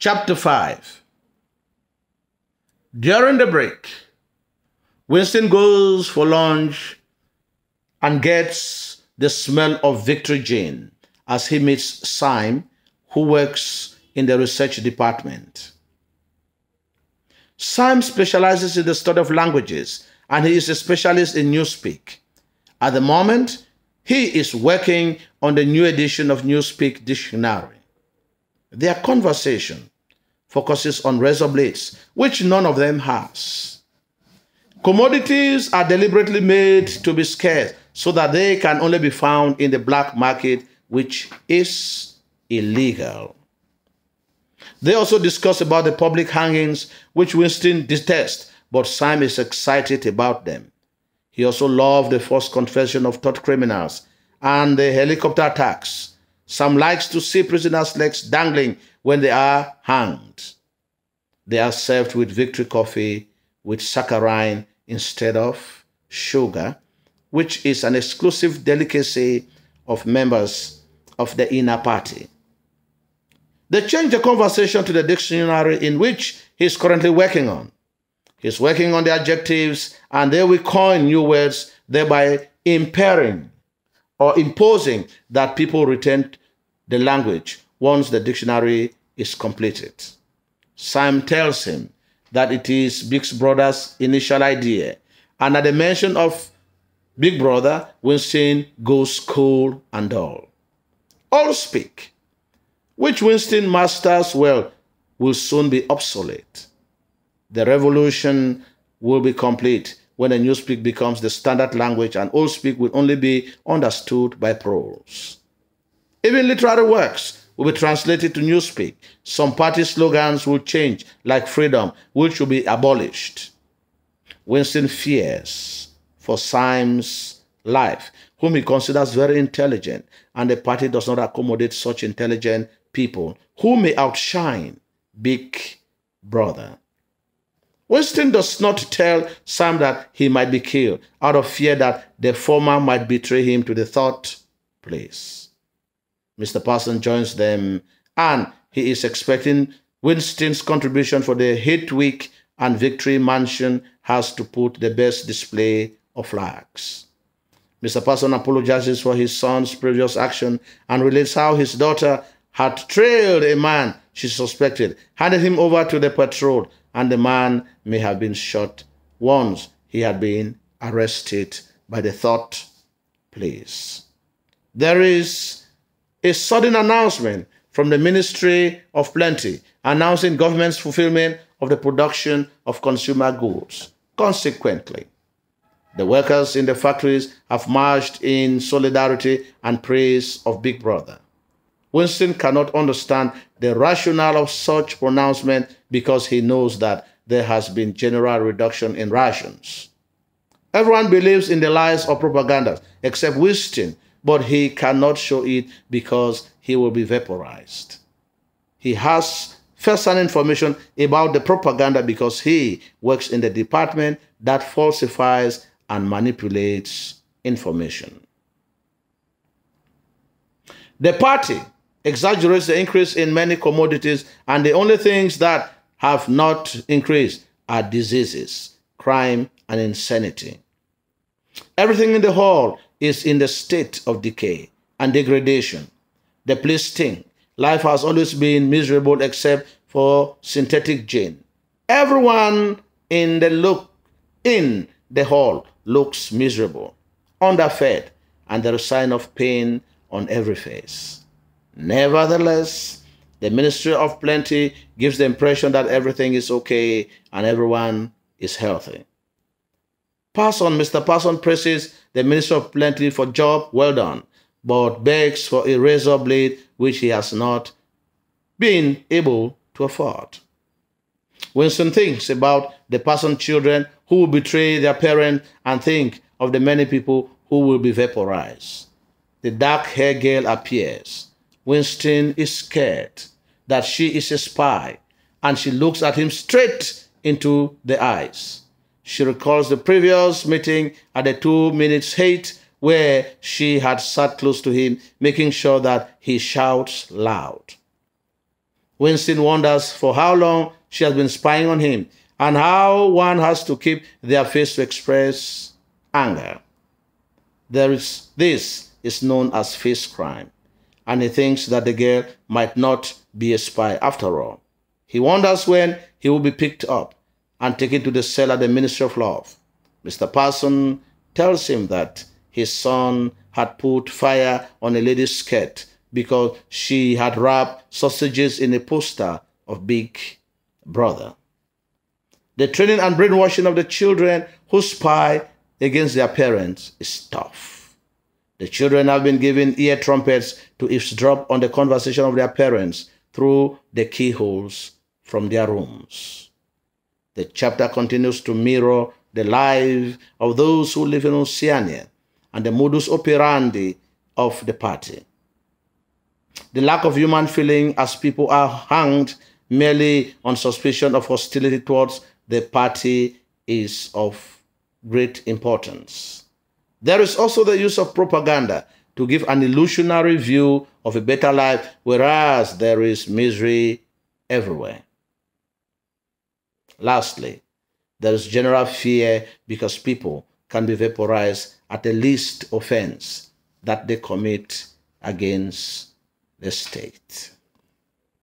Chapter 5. During the break, Winston goes for lunch and gets the smell of Victory Gin as he meets Syme, who works in the research department. Syme specializes in the study of languages, and he is a specialist in Newspeak. At the moment, he is working on the new edition of Newspeak Dictionary. Their conversation focuses on razor blades, which none of them has. Commodities are deliberately made to be scarce so that they can only be found in the black market, which is illegal. They also discuss about the public hangings, which Winston detests, but Syme is excited about them. He also loved the forced confession of thought criminals and the helicopter attacks. Syme likes to see prisoners' legs dangling when they are hanged. They are served with Victory coffee with saccharine instead of sugar, which is an exclusive delicacy of members of the inner party. They change the conversation to the dictionary in which he is currently working on. He's working on the adjectives, and they will coin new words, thereby impairing or imposing that people retain the language once the dictionary is completed. Syme tells him that it is Big Brother's initial idea, and at the mention of Big Brother, Winston goes cool and dull. Allspeak, which Winston masters well, will soon be obsolete. The revolution will be complete when a Newspeak becomes the standard language, and Allspeak will only be understood by pros. Even literary works will be translated to Newspeak. Some party slogans will change, like freedom, which will be abolished. Winston fears for Syme's life, whom he considers very intelligent, and the party does not accommodate such intelligent people who may outshine Big Brother. Winston does not tell Syme that he might be killed out of fear that the former might betray him to the thought place. Mr. Parson joins them, and he is expecting Winston's contribution for the hate week, and Victory Mansion has to put the best display of flags. Mr. Parson apologizes for his son's previous action and relates how his daughter had trailed a man she suspected, handed him over to the patrol, and the man may have been shot once he had been arrested by the thought police. There is a sudden announcement from the Ministry of Plenty announcing government's fulfillment of the production of consumer goods. Consequently, the workers in the factories have marched in solidarity and praise of Big Brother. Winston cannot understand the rationale of such pronouncement because he knows that there has been general reduction in rations. Everyone believes in the lies of propaganda except Winston, but he cannot show it because he will be vaporized. He has first-hand information about the propaganda because he works in the department that falsifies and manipulates information. The party exaggerates the increase in many commodities, and the only things that have not increased are diseases, crime, and insanity. Everything in the hall is in the state of decay and degradation. The place stinks. Life has always been miserable except for synthetic gin. Everyone in the hall looks miserable, underfed, and there is a sign of pain on every face. Nevertheless, the Ministry of Plenty gives the impression that everything is okay and everyone is healthy. Mr. Parson praises the Ministry of Plenty for job well done, but begs for a razor blade which he has not been able to afford. Winston thinks about the Parson children who will betray their parents and think of the many people who will be vaporized. The dark-haired girl appears. Winston is scared that she is a spy, and she looks at him straight into the eyes. She recalls the previous meeting at the 2 minutes hate where she had sat close to him, making sure that he shouts loud. Winston wonders for how long she has been spying on him and how one has to keep their face to express anger. This is known as face crime, and he thinks that the girl might not be a spy after all. He wonders when he will be picked up and taken to the cell at the Ministry of Love. Mr. Parson tells him that his son had put fire on a lady's skirt because she had wrapped sausages in a poster of Big Brother. The training and brainwashing of the children who spy against their parents is tough. The children have been given ear trumpets to eavesdrop on the conversation of their parents through the keyholes from their rooms. The chapter continues to mirror the life of those who live in Oceania and the modus operandi of the party. The lack of human feeling as people are hanged merely on suspicion of hostility towards the party is of great importance. There is also the use of propaganda to give an illusionary view of a better life, whereas there is misery everywhere. Lastly, there is general fear because people can be vaporized at the least offense that they commit against the state.